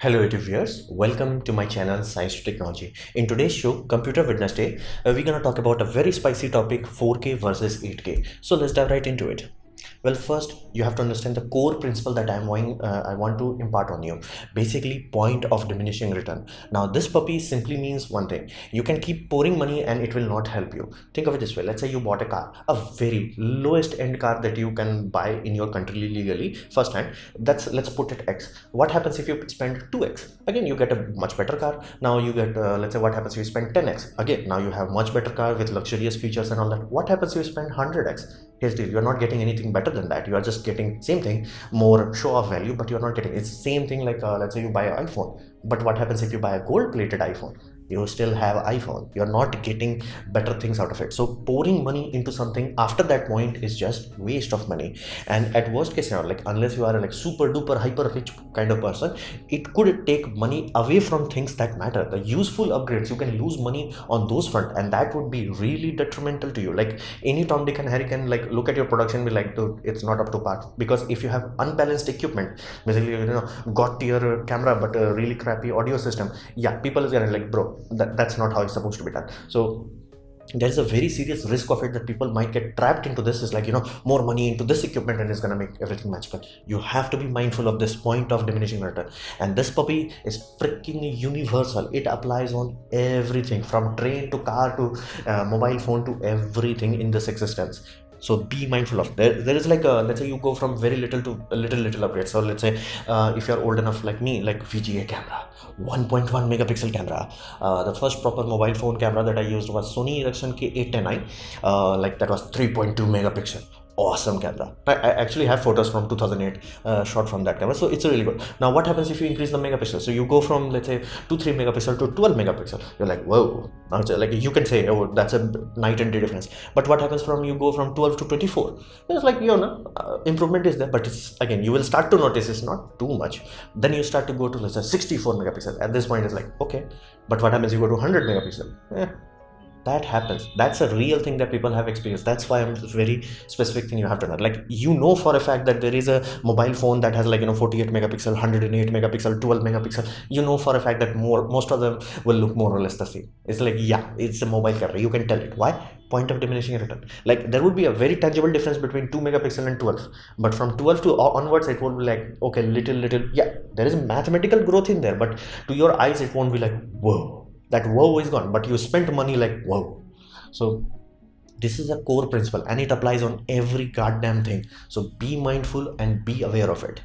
Hello YouTube viewers, welcome to my channel Science to Technology. In today's show, Computer Wednesday, we're gonna talk about a very spicy topic, 4K versus 8K. So let's dive right into it. Well, first you have to understand the core principle that I want to impart on you. Basically, point of diminishing return. Now, this puppy simply means one thing: you can keep pouring money and it will not help you. Think of it this way: let's say you bought a car, a very lowest end car that you can buy in your country legally, first hand. Let's put it X. What happens if you spend 2X? Again, you get a much better car. Now you get, let's say, what happens if you spend 10X? Again, now you have much better car with luxurious features and all that. What happens if you spend 100X? Here's the deal: you're not getting anything better than that. You are just getting same thing, more show off value, but you're not getting it's same thing. Like let's say you buy an iPhone, but what happens if you buy a gold plated iPhone? You still have iPhone. You're not getting better things out of it. So pouring money into something after that point is just waste of money. And at worst case scenario, like unless you are a like super duper hyper rich kind of person, it could take money away from things that matter. The useful upgrades, you can lose money on those front, and that would be really detrimental to you. Like any Tom, Dick and Harry can like look at your production and be like, dude, it's not up to par. Because if you have unbalanced equipment, basically, got your camera but a really crappy audio system, yeah, people is gonna like, bro, that's not how it's supposed to be done. So there is a very serious risk of it that people might get trapped into this. Is like, more money into this equipment and it's gonna make everything magical. You have to be mindful of this point of diminishing return, and this puppy is freaking universal. It applies on everything from train to car to mobile phone to everything in this existence. So be mindful of there is like let's say you go from very little to a little upgrade. So let's say if you're old enough like me, like VGA camera, 1.1 megapixel camera. The first proper mobile phone camera that I used was Sony Ericsson K810i, like that was 3.2 megapixel. Awesome camera. I actually have photos from 2008 shot from that camera, so it's really good. Now what happens if you increase the megapixel? So you go from, let's say, 3 megapixel to 12 megapixel. You're like, whoa. Now it's like, you can say, oh, that's a night and day difference. But what happens from you go from 12 to 24? It's like, improvement is there, but it's, again, you will start to notice it's not too much. Then you start to go to, let's say, 64 megapixel. At this point it's like, okay, but what happens if you go to 100 megapixel? That happens. That's a real thing that people have experienced. That's why I'm very specific thing you have to know. Like, for a fact that there is a mobile phone that has like 48 megapixel, 108 megapixel, 12 megapixel. For a fact that most of them will look more or less the same. It's like, yeah, it's a mobile camera. You can tell it. Why? Point of diminishing return. Like, there would be a very tangible difference between 2 megapixel and 12, but from 12 to onwards it would be like, okay, little, yeah, there is mathematical growth in there, but to your eyes it won't be like, whoa. That wow is gone, but you spent money like wow. So this is a core principle and it applies on every goddamn thing. So be mindful and be aware of it.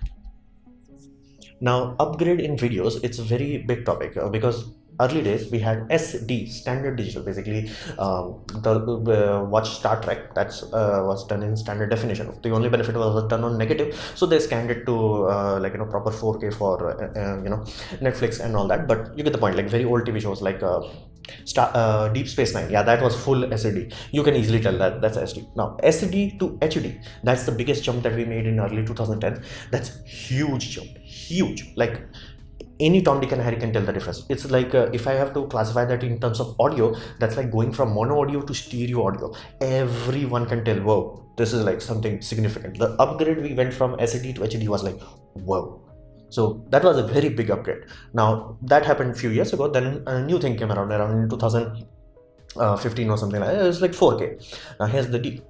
Now, upgrade in videos, it's a very big topic because early days we had SD, standard digital. Basically watch Star Trek, that's was done in standard definition. The only benefit was done on negative, so they scanned it to proper 4K for Netflix and all that. But you get the point. Like very old TV shows like Deep Space Nine, yeah, that was full SD. You can easily tell that that's SD. Now SD to HD, that's the biggest jump that we made in early 2010. That's huge jump, huge. Like any Tom, Dick and Harry can tell the difference. It's like if I have to classify that in terms of audio, that's like going from mono audio to stereo audio. Everyone can tell, whoa, this is like something significant. The upgrade we went from SD to HD was like, whoa. So that was a very big upgrade. Now that happened a few years ago. Then a new thing came around in 2015 or something like that. It was like 4K. Now here's the deal: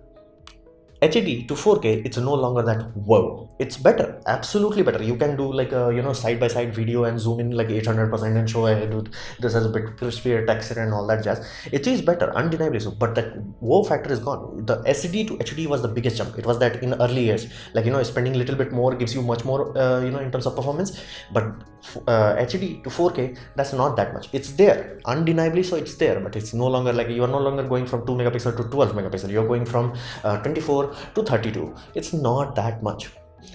HD to 4K, it's no longer that whoa. It's better, absolutely better. You can do like a side-by-side video and zoom in like 800% and show this has a bit crispier texture and all that jazz. It is better, undeniably so. But that wow factor is gone. The SD to HD was the biggest jump. It was that in early years, like spending a little bit more gives you much more in terms of performance. But HD to 4K, that's not that much. It's there, undeniably so. It's there, but it's no longer like, you are no longer going from 2 megapixel to 12 megapixel. You're going from 24 to 32. It's not that much.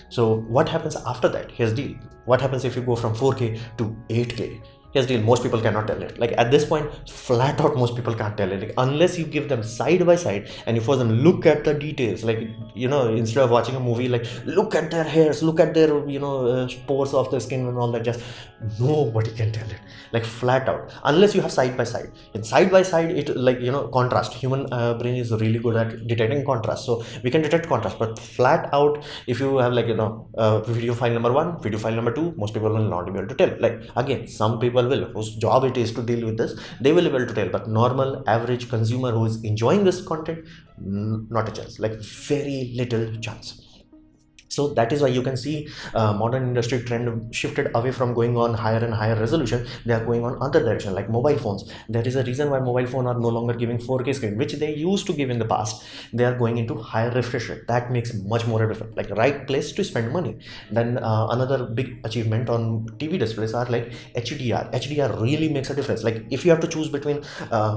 So what happens after that? Here's the deal: what happens if you go from 4K to 8K? Here's the deal, most people cannot tell it. Like at this point, flat out, most people can't tell it. Like unless you give them side by side and you force them look at the details. Like, you know, instead of watching a movie, like look at their hairs, look at their, you know, pores of the skin and all that. Just nobody can tell it. Like flat out, unless you have side by side. In side by side, it like, you know, contrast. Human brain is really good at detecting contrast, so we can detect contrast. But flat out, if you have like, you know, video file number 1, video file number 2, most people will not be able to tell. Like again, some people will, whose job it is to deal with this, they will be able to tell. But normal average consumer who is enjoying this content, not a chance. Like very little chance. So that is why you can see modern industry trend shifted away from going on higher and higher resolution. They are going on other direction, like mobile phones. There is a reason why mobile phones are no longer giving 4K screen, which they used to give in the past. They are going into higher refresh rate. That makes much more difference. Like right place to spend money. Then another big achievement on TV displays are like HDR. HDR really makes a difference. Like if you have to choose between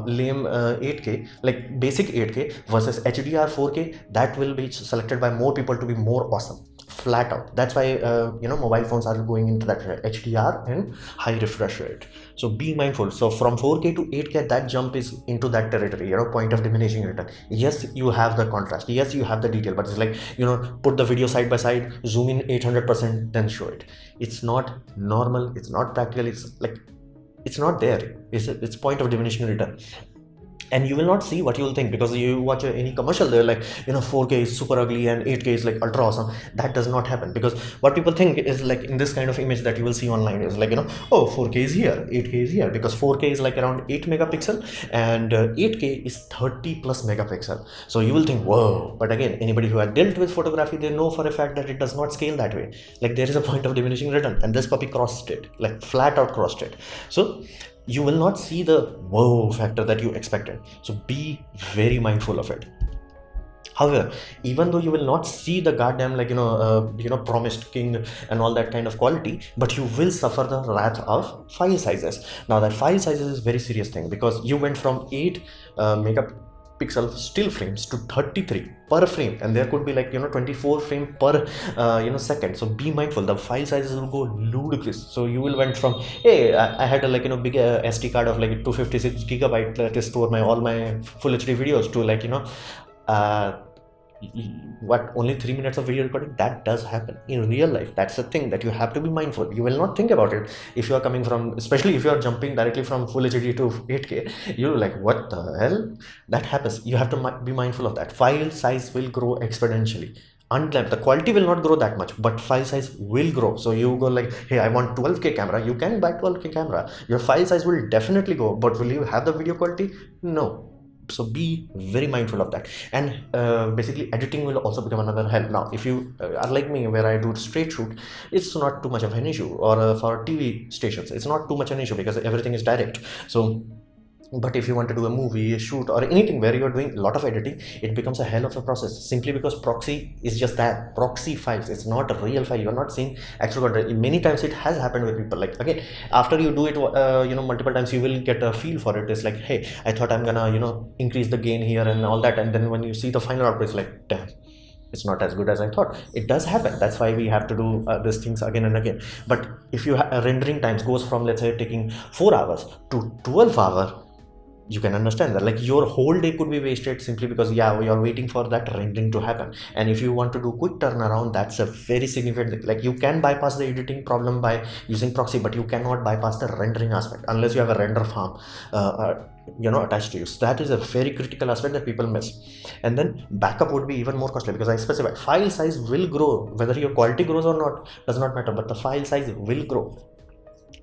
lame 8K, like basic 8K versus HDR 4K, that will be selected by more people to be more awesome. Flat out. That's why you know, mobile phones are going into that HDR and high refresh rate. So be mindful. So from 4K to 8K, that jump is into that territory, you know, point of diminishing return. Yes, you have the contrast, yes, you have the detail, but it's like, you know, put the video side by side, zoom in 800%, then show it. It's not normal, it's not practical, it's like, it's not there. It's point of diminishing return. And you will not see what you will think, because you watch any commercial, they're like, you know, 4K is super ugly and 8K is like ultra awesome. That does not happen, because what people think is like, in this kind of image that you will see online is like, you know, oh, 4K is here, 8K is here, because 4K is like around 8 megapixel and 8K is 30 plus megapixel. So you will think, whoa. But again, anybody who has dealt with photography, they know for a fact that it does not scale that way. Like there is a point of diminishing return, and this puppy crossed it, like flat out crossed it. So you will not see the whoa factor that you expected. So be very mindful of it. However, even though you will not see the goddamn, like, you know, promised king and all that kind of quality, but you will suffer the wrath of file sizes. Now that file sizes is very serious thing, because you went from 8 megapixel still frames to 33 per frame, and there could be like, you know, 24 frame per you know, second. So be mindful, the file sizes will go ludicrous. So you will went from, hey, I had a, like, you know, big SD card of like 256 gigabyte to store my all my full HD videos, to like, you know, what, only 3 minutes of video recording. That does happen in real life. That's the thing that you have to be mindful. You will not think about it if you are coming from, especially if you are jumping directly from full HD to 8K. You're like, what the hell? That happens. You have to be mindful of that. File size will grow exponentially. Unlike the quality will not grow that much, but file size will grow. So you go like, hey, I want 12K camera, you can buy 12K camera. Your file size will definitely go, but will you have the video quality? No. So be very mindful of that. And basically editing will also become another hell. Now if you are like me, where I do straight shoot, it's not too much of an issue, or for TV stations it's not too much an issue, because everything is direct. So but if you want to do a movie, a shoot, or anything where you're doing a lot of editing, it becomes a hell of a process, simply because proxy is just that, proxy files. It's not a real file. You're not seeing actual content. Many times it has happened with people, like, again, after you do it you know, multiple times, you will get a feel for it. It's like, hey, I thought I'm gonna, you know, increase the gain here and all that, and then when you see the final output, it's like, damn, it's not as good as I thought. It does happen. That's why we have to do these things again and again. But if you rendering times goes from, let's say, taking 4 hours to 12 hours, you can understand that, like, your whole day could be wasted simply because, yeah, you're waiting for that rendering to happen. And if you want to do quick turnaround, that's a very significant thing. Like, you can bypass the editing problem by using proxy, but you cannot bypass the rendering aspect unless you have a render farm you know, attached to you. So that is a very critical aspect that people miss. And then backup would be even more costly, because I specified file size will grow. Whether your quality grows or not does not matter, but the file size will grow.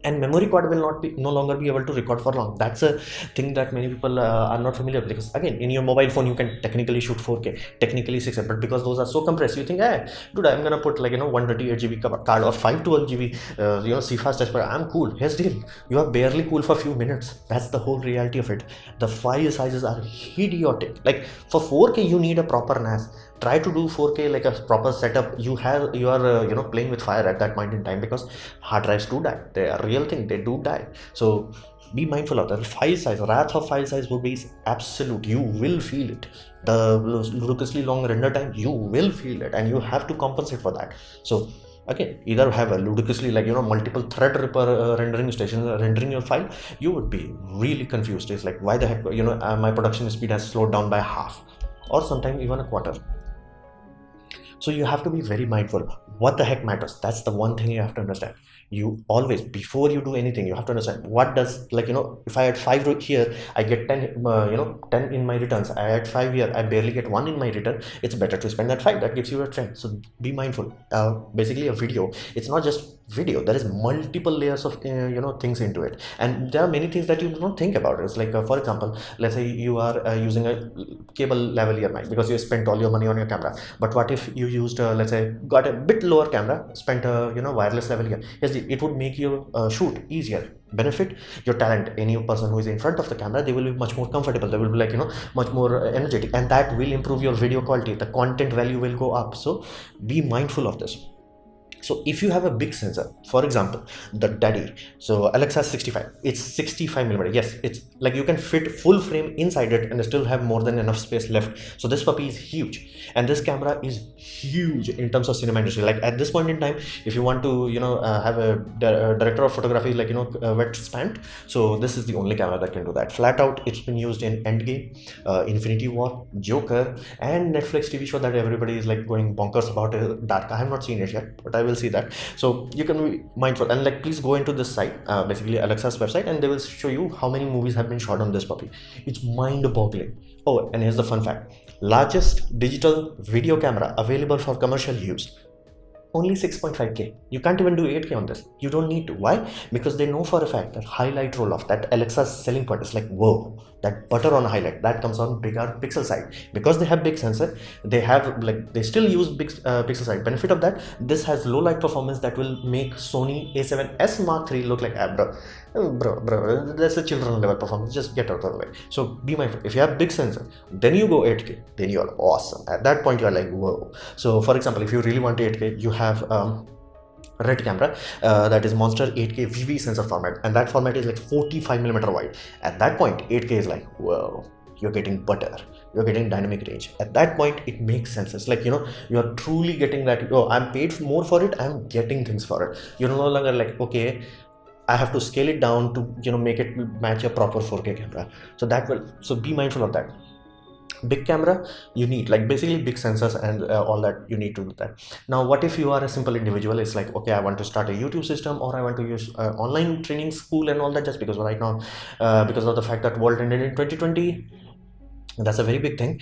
And memory card will no longer be able to record for long. That's a thing that many people are not familiar with, because again, in your mobile phone you can technically shoot 4K, technically 6K, but because those are so compressed, you think, hey dude, I'm gonna put, like, you know, 128 GB card or 512 GB you know, CFast test, but I'm cool. Here's the deal, you are barely cool for a few minutes. That's the whole reality of it. The file sizes are idiotic. Like, for 4K you need a proper NAS. Try to do 4K like a proper setup. You are you know, playing with fire at that point in time, because hard drives do die. They are a real thing, they do die. So be mindful of that. File size, wrath of file size would be absolute. You will feel it. The ludicrously long render time, you will feel it, and you have to compensate for that. So Okay, either have a ludicrously multiple thread rendering stations rendering your file, you would be really confused. It's like, why the heck, my production speed has slowed down by half, or sometimes even a quarter. So you have to be very mindful. What the heck matters? That's the one thing you have to understand. You always, before you do anything, you have to understand what does, if I add 5 here, I get 10, 10 in my returns. I add 5 here, I barely get 1 in my return. It's better to spend that 5. That gives you a trend. So be mindful. Basically, a video, it's not just video. There is multiple layers of things into it, and there are many things that you don't think about. It's like, for example, let's say you are using a cable lavalier mic because you spent all your money on your camera. But what if you used, let's say, got a bit lower camera, spent a wireless lavalier? Yes, it would make your shoot easier. Benefit your talent. Any person who is in front of the camera, they will be much more comfortable. They will be much more energetic, and that will improve your video quality. The content value will go up. So be mindful of this. So if you have a big sensor, for example, the Daddy, so Alexa 65, it's 65 millimeter. Yes, it's like you can fit full frame inside it and still have more than enough space left. So this puppy is huge, and this camera is huge in terms of cinema industry. Like at this point in time, if you want to have a director of photography wet spant, so this is the only camera that can do that. Flat out, it's been used in Endgame, Infinity War, Joker, and Netflix TV show that everybody is like going bonkers about. Dark, I have not seen it yet, but I will see that. So you can be mindful, and please go into this site, basically Alexa's website, and they will show you how many movies have been shot on this puppy. It's mind-boggling. Oh, and here's the fun fact: largest digital video camera available for commercial use, only 6.5K. You can't even do 8K on this. You don't need to. Why? Because they know for a fact that highlight roll off, that Alexa's selling point is like, whoa, that butter on a highlight, that comes on bigger pixel side. Because they have big sensor, they have they still use big pixel side. Benefit of that, this has low light performance that will make Sony A7S Mark III look like bro, that's a children level performance. Just get out of the way. So be mindful. If you have big sensor, then you go 8K, then you are awesome. At that point, you are like, whoa. So for example, if you really want 8K, you have red camera, that is Monstro 8K VV sensor format, and that format is like 45mm wide. At that point, 8K is like, whoa, you're getting butter, you're getting dynamic range. At that point, it makes sense. It's like, you're truly getting that, oh, I'm paid more for it, I'm getting things for it. You're no longer like, okay, I have to scale it down to make it match a proper 4K camera. So be mindful of that. Big camera, you need basically big sensors and all that. You need to do that. Now what if you are a simple individual? It's like, okay, I want to start a YouTube system, or I want to use online training school and all that, just because right now because of the fact that world ended in 2020. That's a very big thing.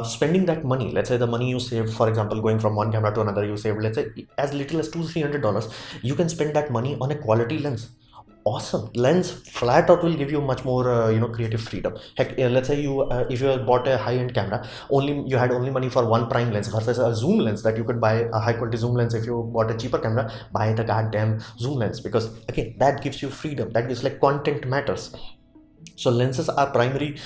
Spending that money, let's say the money you saved, for example, going from one camera to another, you saved, let's say, as little as $200-300. You can spend that money on a quality lens. Awesome lens, flat out, will give you much more creative freedom. Heck, let's say you if you bought a high-end camera, you had only money for one prime lens versus a zoom lens that you could buy a high quality zoom lens. If you bought a cheaper camera, buy the goddamn zoom lens, because again, that gives you freedom. That gives content matters. So lenses are primary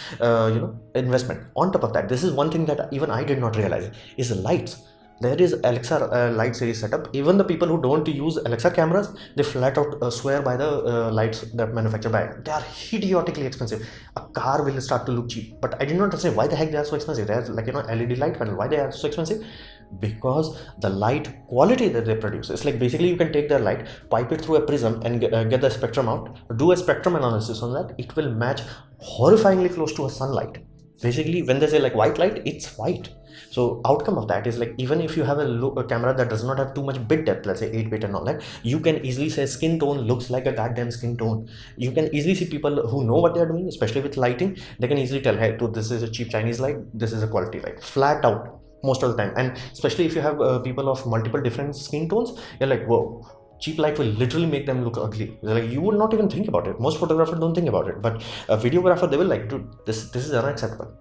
investment. On top of that, this is one thing that even I did not realize, is lights. There is Alexa light series setup. Even the people who don't use Alexa cameras, they flat out swear by the lights that manufactured by it. They are idiotically expensive. A car will start to look cheap, but I did not understand why the heck they are so expensive. They are LED light panel. Why they are so expensive? Because the light quality that they produce, it's basically you can take their light, pipe it through a prism, and get the spectrum out, do a spectrum analysis on that. It will match horrifyingly close to a sunlight. Basically, when they say white light, it's white. So outcome of that is even if you have a camera that does not have too much bit depth, let's say 8-bit and all that, you can easily say skin tone looks like a goddamn skin tone. You can easily see people who know what they are doing, especially with lighting. They can easily tell, hey, this is a cheap Chinese light, this is a quality light, flat out most of the time. And especially if you have people of multiple different skin tones, you're like, whoa, cheap light will literally make them look ugly. You would not even think about it. Most photographers don't think about it, but a videographer, they will dude, this is unacceptable.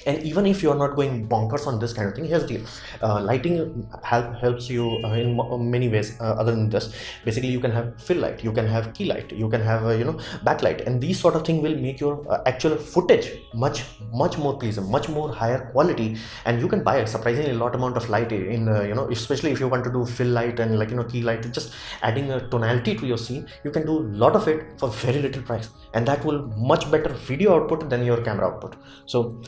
And even if you're not going bonkers on this kind of thing, here's the deal. Lighting helps you in many ways other than this. Basically, you can have fill light, you can have key light, you can have backlight, and these sort of thing will make your actual footage much more pleasant, much more higher quality. And you can buy a surprisingly lot amount of light in especially if you want to do fill light and key light, just adding a tonality to your scene. You can do a lot of it for very little price, and that will much better video output than your camera output. So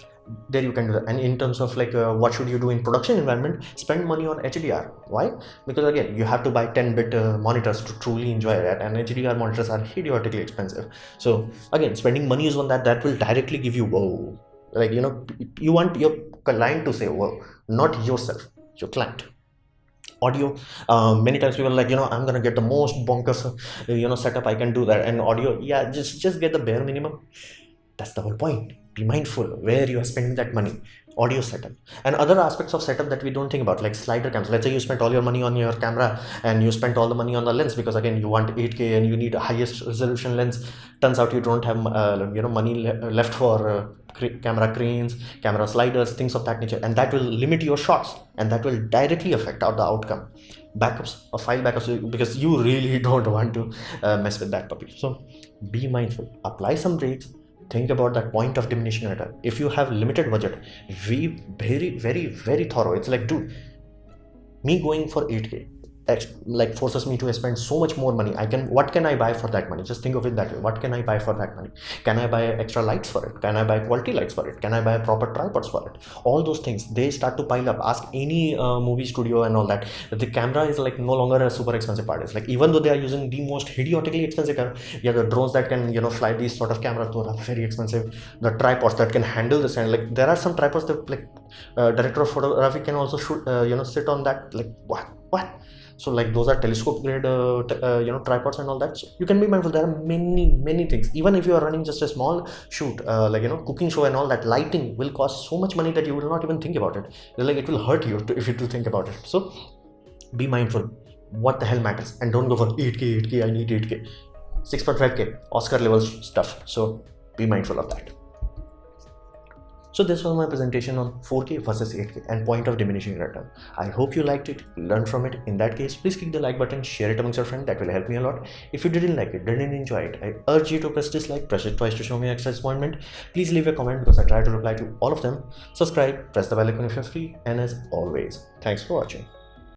there you can do that. And in terms of like what should you do in production environment, spend money on HDR. Why? Because again, you have to buy 10-bit monitors to truly enjoy that, and HDR monitors are idiotically expensive. So again, spending money is on that will directly give you whoa. Like, you know, you want your client to say whoa, not yourself, your client. Audio, many times people are like, you know, I'm gonna get the most bonkers setup I can do that. And audio, yeah, just get the bare minimum. That's the whole point. Be mindful where you are spending that money. Audio setup and other aspects of setup that we don't think about, like slider cams. Let's say you spent all your money on your camera and you spent all the money on the lens, because again you want 8K and you need a highest resolution lens. Turns out you don't have money left for camera cranes, camera sliders, things of that nature, and that will limit your shots, and that will directly affect the outcome. Backups or file backups, because you really don't want to mess with that puppy. So be mindful, apply some rates, think about that point of diminishing return. If you have limited budget, be very thorough. It's like, dude, me going for 8K like forces me to spend so much more money. What can I buy for that money? Just think of it that way. What can I buy for that money? Can I buy extra lights for it? Can I buy quality lights for it? Can I buy proper tripods for it? All those things, they start to pile up. Ask any movie studio and all that. The camera is like no longer a super expensive part. It's like, even though they are using the most idiotically expensive camera, yeah, the drones that can fly these sort of cameras, those are very expensive. The tripods that can handle this, and like there are some tripods that like director of photography can also shoot sit on that. Like what? So like those are telescope grade tripods and all that. So you can be mindful, there are many things. Even if you are running just a small shoot cooking show and all that, lighting will cost so much money that you will not even think about it. Like it will hurt you if you do think about it. So be mindful what the hell matters, and don't go for 8K. I need 8K, 6.5K Oscar level stuff. So be mindful of that. So this was my presentation on 4K versus 8K and point of diminishing return. I hope you liked it, learned from it. In that case, please click the like button, share it amongst your friends. That will help me a lot. If you didn't like it, didn't enjoy it, I urge you to press dislike, press it twice to show me extra disappointment. Please leave a comment because I try to reply to all of them. Subscribe, press the bell icon if you're free, and as always, thanks for watching.